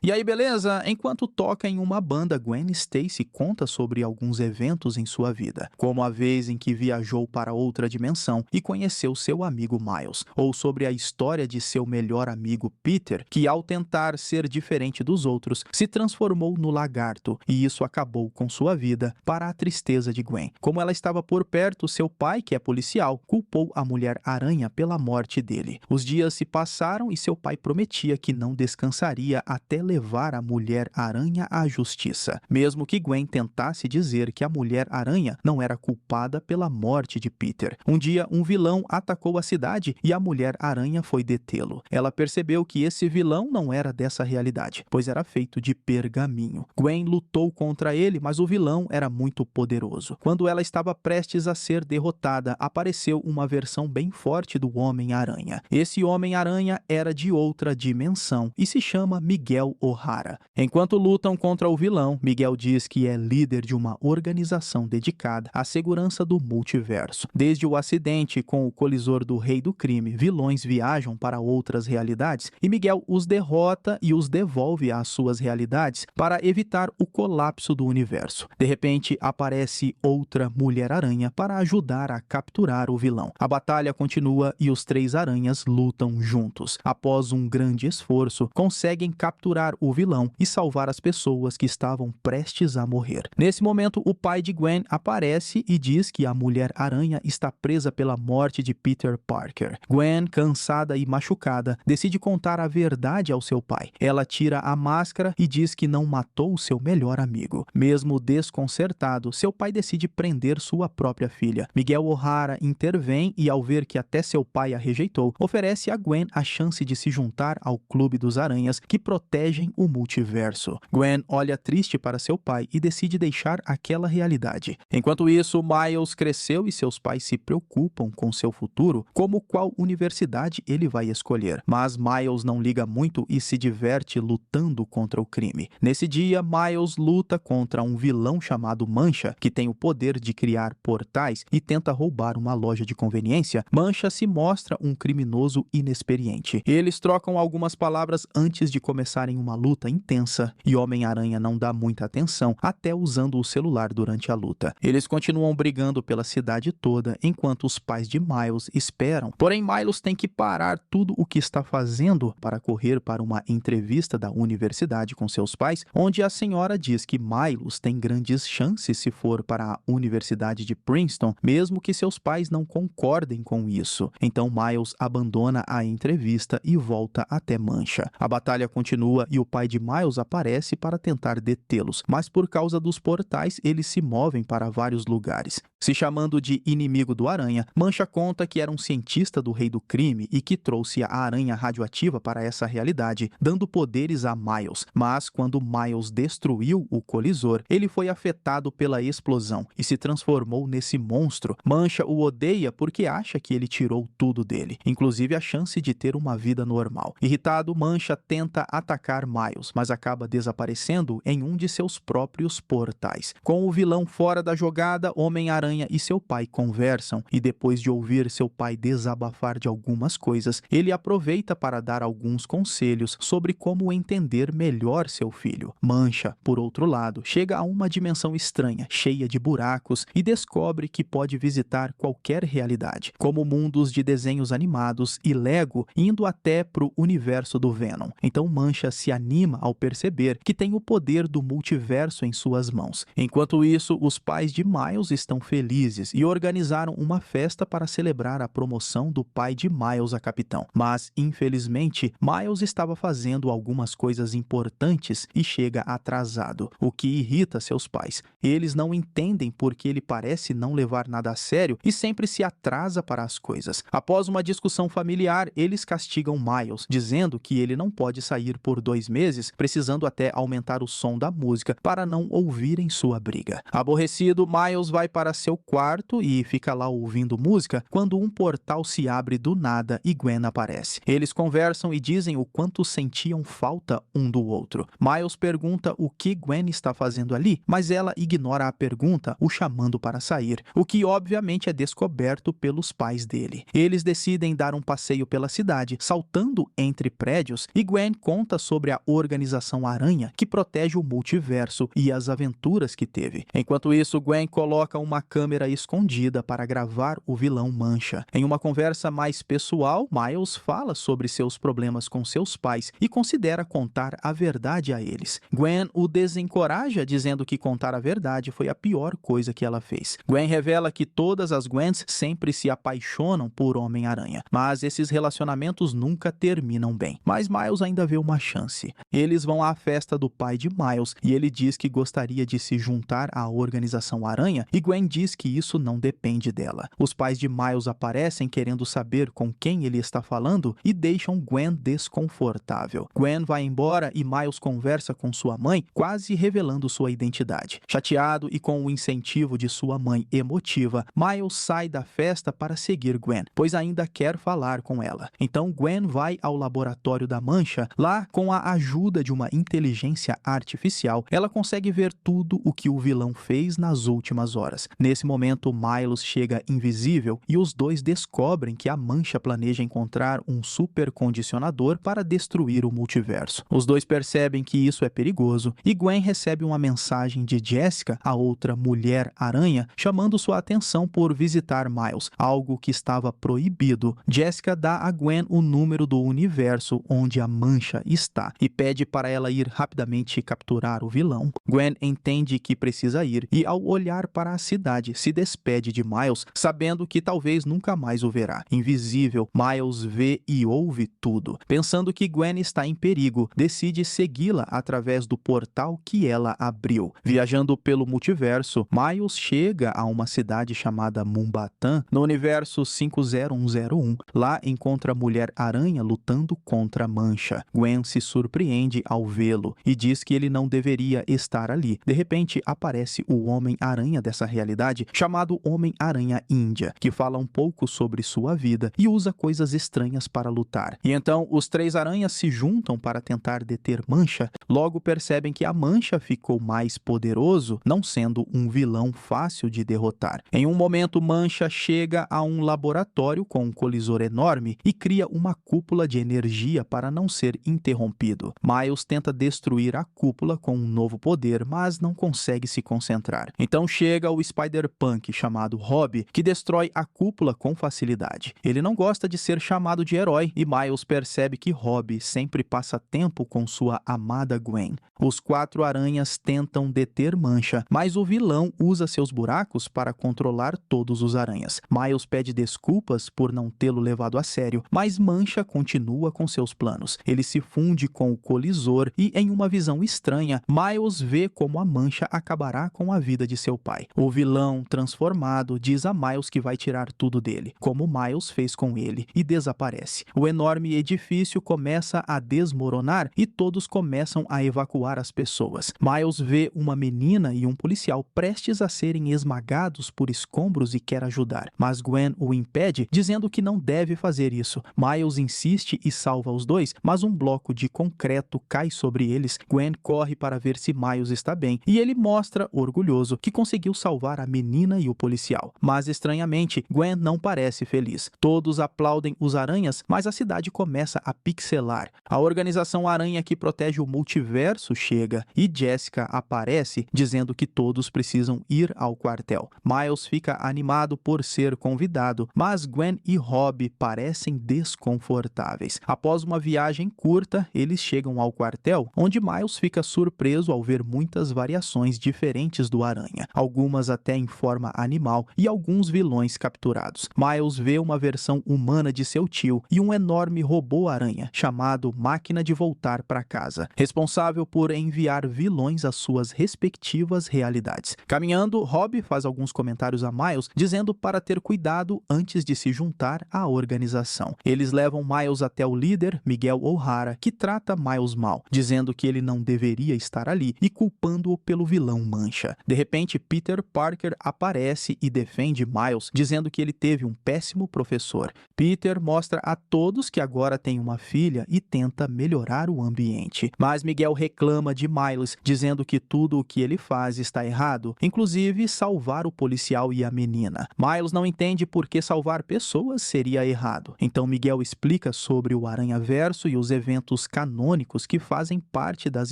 E aí, beleza? Enquanto toca em uma banda, Gwen Stacy conta sobre alguns eventos em sua vida, como a vez em que viajou para outra dimensão e conheceu seu amigo Miles, ou sobre a história de seu melhor amigo Peter, que ao tentar ser diferente dos outros, se transformou no lagarto, e isso acabou com sua vida, para a tristeza de Gwen. Como ela estava por perto, seu pai, que é policial, culpou a Mulher-Aranha pela morte dele. Os dias se passaram e seu pai prometia que não descansaria até levar a Mulher-Aranha à justiça, mesmo que Gwen tentasse dizer que a Mulher-Aranha não era culpada pela morte de Peter. Um dia, um vilão atacou a cidade e a Mulher-Aranha foi detê-lo. Ela percebeu que esse vilão não era dessa realidade, pois era feito de pergaminho. Gwen lutou contra ele, mas o vilão era muito poderoso. Quando ela estava prestes a ser derrotada, apareceu uma versão bem forte do Homem-Aranha. Esse Homem-Aranha era de outra dimensão e se chama Miguel O'Hara. Enquanto lutam contra o vilão, Miguel diz que é líder de uma organização dedicada à segurança do multiverso. Desde o acidente com o colisor do Rei do Crime, vilões viajam para outras realidades e Miguel os derrota e os devolve às suas realidades para evitar o colapso do universo. De repente, aparece outra Mulher-Aranha para ajudar a capturar o vilão. A batalha continua e os três aranhas lutam juntos. Após um grande esforço, conseguem capturar o vilão e salvar as pessoas que estavam prestes a morrer. Nesse momento, o pai de Gwen aparece e diz que a Mulher-Aranha está presa pela morte de Peter Parker. Gwen, cansada e machucada, decide contar a verdade ao seu pai. Ela tira a máscara e diz que não matou seu melhor amigo. Mesmo desconcertado, seu pai decide prender sua própria filha. Miguel O'Hara intervém e, ao ver que até seu pai a rejeitou, oferece a Gwen a chance de se juntar ao Clube dos Aranhas que protegem o multiverso. Gwen olha triste para seu pai e decide deixar aquela realidade. Enquanto isso, Miles cresceu e seus pais se preocupam com seu futuro, como qual universidade ele vai escolher. Mas Miles não liga muito e se diverte lutando contra o crime. Nesse dia, Miles luta contra um vilão chamado Mancha, que tem o poder de criar portais e tenta roubar uma loja de conveniência. Mancha se mostra um criminoso inexperiente. Eles trocam algumas palavras antes de começarem uma luta intensa e Homem-Aranha não dá muita atenção, até usando o celular durante a luta. Eles continuam brigando pela cidade toda enquanto os pais de Miles esperam. Porém, Miles tem que parar tudo o que está fazendo para correr para uma entrevista da universidade com seus pais, onde a senhora diz que Miles tem grandes chances se for para a Universidade de Princeton, mesmo que seus pais não concordem com isso. Então Miles abandona a entrevista e volta até Mancha. A batalha continua e o pai de Miles aparece para tentar detê-los, mas por causa dos portais eles se movem para vários lugares. Se chamando de inimigo do Aranha, Mancha conta que era um cientista do Rei do Crime e que trouxe a aranha radioativa para essa realidade, dando poderes a Miles. Mas quando Miles destruiu o colisor, ele foi afetado pela explosão e se transformou nesse monstro. Mancha o odeia porque acha que ele tirou tudo dele, inclusive a chance de ter uma vida normal. Irritado, Mancha tenta atacar Miles, mas acaba desaparecendo em um de seus próprios portais. Com o vilão fora da jogada, Homem-Aranha e seu pai conversam, e depois de ouvir seu pai desabafar de algumas coisas, ele aproveita para dar alguns conselhos sobre como entender melhor seu filho. Mancha, por outro lado, chega a uma dimensão estranha, cheia de buracos, e descobre que pode visitar qualquer realidade, como mundos de desenhos animados e Lego, indo até pro universo do Venom. Então Mancha se anima ao perceber que tem o poder do multiverso em suas mãos. Enquanto isso, os pais de Miles estão felizes e organizaram uma festa para celebrar a promoção do pai de Miles a capitão. Mas, infelizmente, Miles estava fazendo algumas coisas importantes e chega atrasado, o que irrita seus pais. Eles não entendem porque ele parece não levar nada a sério e sempre se atrasa para as coisas. Após uma discussão familiar, eles castigam Miles, dizendo que ele não pode sair por 2 meses, precisando até aumentar o som da música para não ouvirem sua briga. Aborrecido, Miles vai para seu quarto e fica lá ouvindo música quando um portal se abre do nada e Gwen aparece. Eles conversam e dizem o quanto sentiam falta um do outro. Miles pergunta o que Gwen está fazendo ali, mas ela ignora a pergunta, o chamando para sair, o que obviamente é descoberto pelos pais dele. Eles decidem dar um passeio pela cidade, saltando entre prédios, e Gwen conta sobre sobre a Organização Aranha, que protege o multiverso, e as aventuras que teve. Enquanto isso, Gwen coloca uma câmera escondida para gravar o vilão Mancha. Em uma conversa mais pessoal, Miles fala sobre seus problemas com seus pais e considera contar a verdade a eles. Gwen o desencoraja, dizendo que contar a verdade foi a pior coisa que ela fez. Gwen revela que todas as Gwens sempre se apaixonam por Homem-Aranha, mas esses relacionamentos nunca terminam bem. Mas Miles ainda vê uma chance. Eles vão à festa do pai de Miles e ele diz que gostaria de se juntar à Organização Aranha, e Gwen diz que isso não depende dela. Os pais de Miles aparecem querendo saber com quem ele está falando e deixam Gwen desconfortável. Gwen vai embora e Miles conversa com sua mãe, quase revelando sua identidade. Chateado e com o incentivo de sua mãe emotiva, Miles sai da festa para seguir Gwen, pois ainda quer falar com ela. Então Gwen vai ao laboratório da Mancha. Lá, com a ajuda de uma inteligência artificial, ela consegue ver tudo o que o vilão fez nas últimas horas. Nesse momento, Miles chega invisível e os dois descobrem que a Mancha planeja encontrar um supercondicionador para destruir o multiverso. Os dois percebem que isso é perigoso e Gwen recebe uma mensagem de Jessica, a outra Mulher-Aranha, chamando sua atenção por visitar Miles, algo que estava proibido. Jessica dá a Gwen o número do universo onde a Mancha está e pede para ela ir rapidamente capturar o vilão. Gwen entende que precisa ir e, ao olhar para a cidade, se despede de Miles, sabendo que talvez nunca mais o verá. Invisível, Miles vê e ouve tudo. Pensando que Gwen está em perigo, decide segui-la através do portal que ela abriu. Viajando pelo multiverso, Miles chega a uma cidade chamada Mumbattan, no universo 50101. Lá encontra a Mulher-Aranha lutando contra a Mancha. Gwen se surpreende ao vê-lo e diz que ele não deveria estar ali. De repente, aparece o Homem-Aranha dessa realidade, chamado Homem-Aranha Índia, que fala um pouco sobre sua vida e usa coisas estranhas para lutar. E então, os três aranhas se juntam para tentar deter Mancha. Logo percebem que a Mancha ficou mais poderoso, não sendo um vilão fácil de derrotar. Em um momento, Mancha chega a um laboratório com um colisor enorme e cria uma cúpula de energia para não ser interrompido. Miles tenta destruir a cúpula com um novo poder, mas não consegue se concentrar. Então chega o Spider-Punk, chamado Hobby, que destrói a cúpula com facilidade. Ele não gosta de ser chamado de herói e Miles percebe que Hobby sempre passa tempo com sua amada Gwen. Os quatro aranhas tentam deter Mancha, mas o vilão usa seus buracos para controlar todos os aranhas. Miles pede desculpas por não tê-lo levado a sério, mas Mancha continua com seus planos. Ele se funde com o colisor e, em uma visão estranha, Miles vê como a Mancha acabará com a vida de seu pai. O vilão, transformado, diz a Miles que vai tirar tudo dele, como Miles fez com ele, e desaparece. O enorme edifício começa a desmoronar e todos começam a evacuar as pessoas. Miles vê uma menina e um policial prestes a serem esmagados por escombros e quer ajudar, mas Gwen o impede, dizendo que não deve fazer isso. Miles insiste e salva os dois, mas um bloco de concreto cai sobre eles. Gwen corre para ver se Miles está bem e ele mostra, orgulhoso, que conseguiu salvar a menina e o policial. Mas, estranhamente, Gwen não parece feliz. Todos aplaudem os aranhas, mas a cidade começa a pixelar. A Organização Aranha, que protege o multiverso, chega e Jessica aparece, dizendo que todos precisam ir ao quartel. Miles fica animado por ser convidado, mas Gwen e Hobby parecem desconfortáveis. Após uma viagem curta, eles chegam ao quartel, onde Miles fica surpreso ao ver muitas variações diferentes do Aranha, algumas até em forma animal e alguns vilões capturados. Miles vê uma versão humana de seu tio e um enorme robô-aranha chamado Máquina de Voltar para Casa, responsável por enviar vilões às suas respectivas realidades. Caminhando, Hobby faz alguns comentários a Miles, dizendo para ter cuidado antes de se juntar à organização. Eles levam Miles até o líder, Miguel O'Hara, que trata Miles mal, dizendo que ele não deveria estar ali e culpando-o pelo vilão Mancha. De repente, Peter Parker aparece e defende Miles, dizendo que ele teve um péssimo professor. Peter mostra a todos que agora tem uma filha e tenta melhorar o ambiente. Mas Miguel reclama de Miles, dizendo que tudo o que ele faz está errado, inclusive salvar o policial e a menina. Miles não entende por que salvar pessoas seria errado. Então Miguel explica sobre o Aranhaverso e os eventos canônicos canônicos que fazem parte das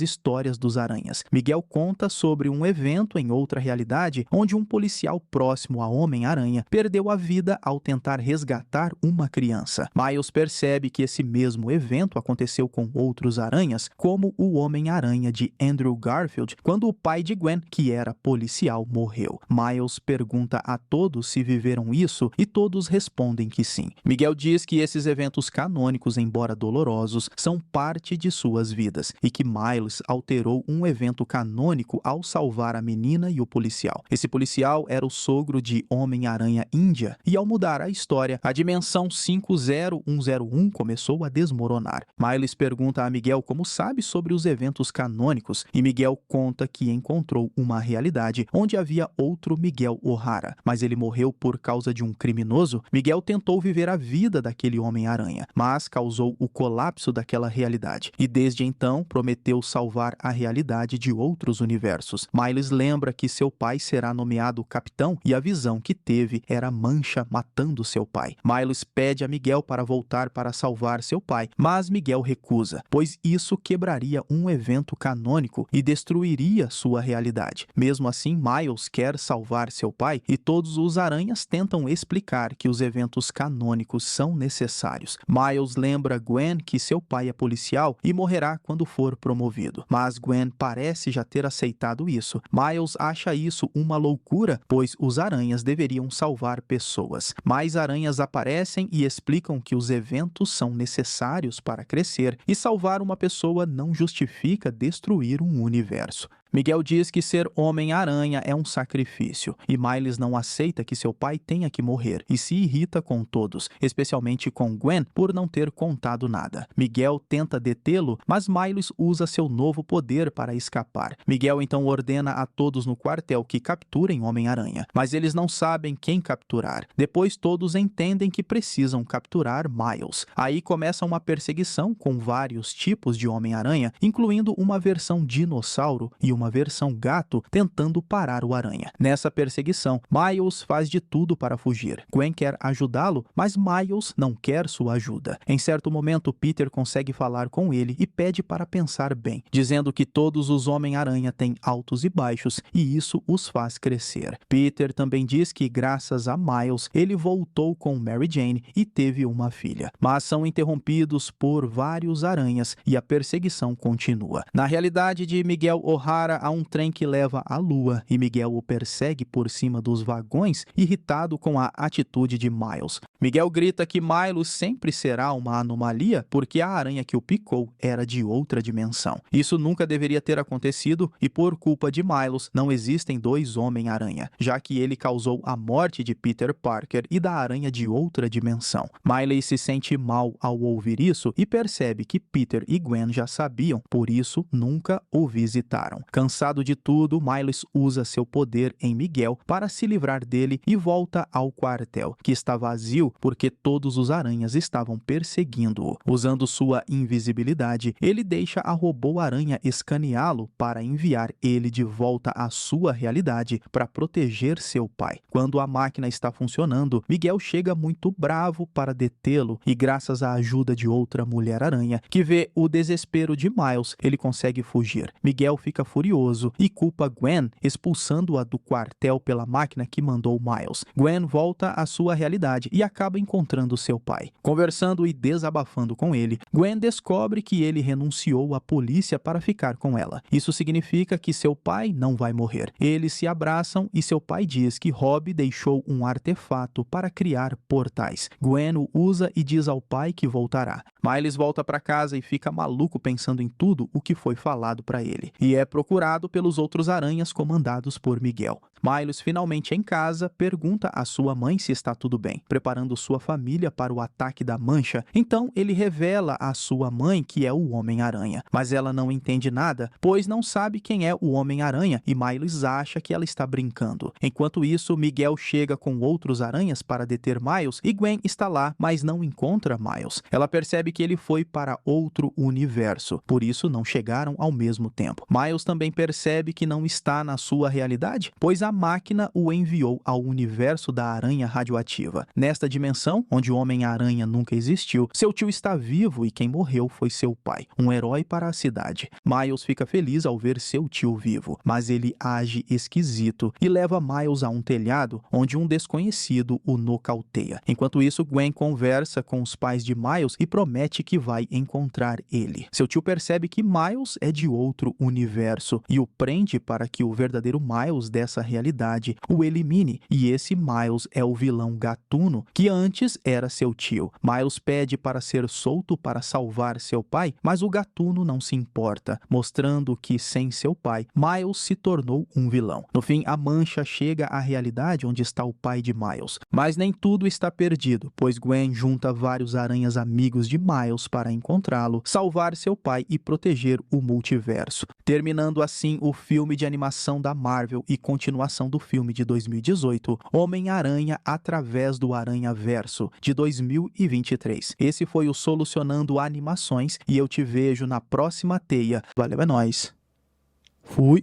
histórias dos aranhas. Miguel conta sobre um evento em outra realidade onde um policial próximo a Homem-Aranha perdeu a vida ao tentar resgatar uma criança. Miles percebe que esse mesmo evento aconteceu com outros aranhas, como o Homem-Aranha de Andrew Garfield, quando o pai de Gwen, que era policial, morreu. Miles pergunta a todos se viveram isso e todos respondem que sim. Miguel diz que esses eventos canônicos, embora dolorosos, são parte de suas vidas e que Miles alterou um evento canônico ao salvar a menina e o policial. Esse policial era o sogro de Homem-Aranha Índia e ao mudar a história, a dimensão 50101 começou a desmoronar. Miles pergunta a Miguel como sabe sobre os eventos canônicos e Miguel conta que encontrou uma realidade onde havia outro Miguel O'Hara, mas ele morreu por causa de um criminoso. Miguel tentou viver a vida daquele Homem-Aranha, mas causou o colapso daquela realidade e desde então prometeu salvar a realidade de outros universos. Miles lembra que seu pai será nomeado capitão e a visão que teve era Mancha matando seu pai. Miles pede a Miguel para voltar para salvar seu pai, mas Miguel recusa, pois isso quebraria um evento canônico e destruiria sua realidade. Mesmo assim, Miles quer salvar seu pai e todos os aranhas tentam explicar que os eventos canônicos são necessários. Miles lembra Gwen que seu pai é policial e morrerá quando for promovido, mas Gwen parece já ter aceitado isso. Miles acha isso uma loucura, pois os aranhas deveriam salvar pessoas. Mais aranhas aparecem e explicam que os eventos são necessários para crescer e salvar uma pessoa não justifica destruir um universo. Miguel diz que ser Homem-Aranha é um sacrifício, e Miles não aceita que seu pai tenha que morrer, e se irrita com todos, especialmente com Gwen, por não ter contado nada. Miguel tenta detê-lo, mas Miles usa seu novo poder para escapar. Miguel então ordena a todos no quartel que capturem Homem-Aranha, mas eles não sabem quem capturar. Depois todos entendem que precisam capturar Miles. Aí começa uma perseguição com vários tipos de Homem-Aranha, incluindo uma versão dinossauro e uma versão gato tentando parar o aranha. Nessa perseguição, Miles faz de tudo para fugir. Gwen quer ajudá-lo, mas Miles não quer sua ajuda. Em certo momento, Peter consegue falar com ele e pede para pensar bem, dizendo que todos os Homem-Aranha têm altos e baixos e isso os faz crescer. Peter também diz que, graças a Miles, ele voltou com Mary Jane e teve uma filha. Mas são interrompidos por vários aranhas e a perseguição continua. Na realidade de Miguel O'Hara, há um trem que leva à Lua e Miguel o persegue por cima dos vagões, irritado com a atitude de Miles. Miguel grita que Miles sempre será uma anomalia porque a aranha que o picou era de outra dimensão. Isso nunca deveria ter acontecido e por culpa de Miles não existem dois Homem-Aranha, já que ele causou a morte de Peter Parker e da aranha de outra dimensão. Miley se sente mal ao ouvir isso e percebe que Peter e Gwen já sabiam, por isso nunca o visitaram. Cansado de tudo, Miles usa seu poder em Miguel para se livrar dele e volta ao quartel, que está vazio porque todos os aranhas estavam perseguindo-o. Usando sua invisibilidade, ele deixa a robô-aranha escaneá-lo para enviar ele de volta à sua realidade para proteger seu pai. Quando a máquina está funcionando, Miguel chega muito bravo para detê-lo e graças à ajuda de outra mulher-aranha, que vê o desespero de Miles, ele consegue fugir. Miguel fica furioso e culpa Gwen, expulsando-a do quartel pela máquina que mandou Miles. Gwen volta à sua realidade e acaba encontrando seu pai. Conversando e desabafando com ele, Gwen descobre que ele renunciou à polícia para ficar com ela. Isso significa que seu pai não vai morrer. Eles se abraçam e seu pai diz que Robbie deixou um artefato para criar portais. Gwen o usa e diz ao pai que voltará. Miles volta para casa e fica maluco pensando em tudo o que foi falado para ele. E é procurado pelos outros aranhas comandados por Miguel. Miles, finalmente em casa, pergunta à sua mãe se está tudo bem, preparando sua família para o ataque da Mancha. Então ele revela à sua mãe que é o Homem-Aranha, mas ela não entende nada, pois não sabe quem é o Homem-Aranha e Miles acha que ela está brincando. Enquanto isso, Miguel chega com outros aranhas para deter Miles e Gwen está lá, mas não encontra Miles. Ela percebe que ele foi para outro universo, por isso não chegaram ao mesmo tempo. Miles também percebe que não está na sua realidade, pois a a máquina o enviou ao universo da aranha radioativa. Nesta dimensão, onde o Homem-Aranha nunca existiu, seu tio está vivo e quem morreu foi seu pai, um herói para a cidade. Miles fica feliz ao ver seu tio vivo, mas ele age esquisito e leva Miles a um telhado onde um desconhecido o nocauteia. Enquanto isso, Gwen conversa com os pais de Miles e promete que vai encontrar ele. Seu tio percebe que Miles é de outro universo e o prende para que o verdadeiro Miles dessa realidade o elimine, e esse Miles é o vilão Gatuno, que antes era seu tio. Miles pede para ser solto para salvar seu pai, mas o Gatuno não se importa, mostrando que sem seu pai, Miles se tornou um vilão. No fim, a Mancha chega à realidade onde está o pai de Miles. Mas nem tudo está perdido, pois Gwen junta vários aranhas amigos de Miles para encontrá-lo, salvar seu pai e proteger o multiverso. Terminando assim o filme de animação da Marvel e continuação do filme de 2018, Homem-Aranha através do Aranhaverso, de 2023. Esse foi o Solucionando Animações e eu te vejo na próxima teia. Valeu, é nóis. Fui.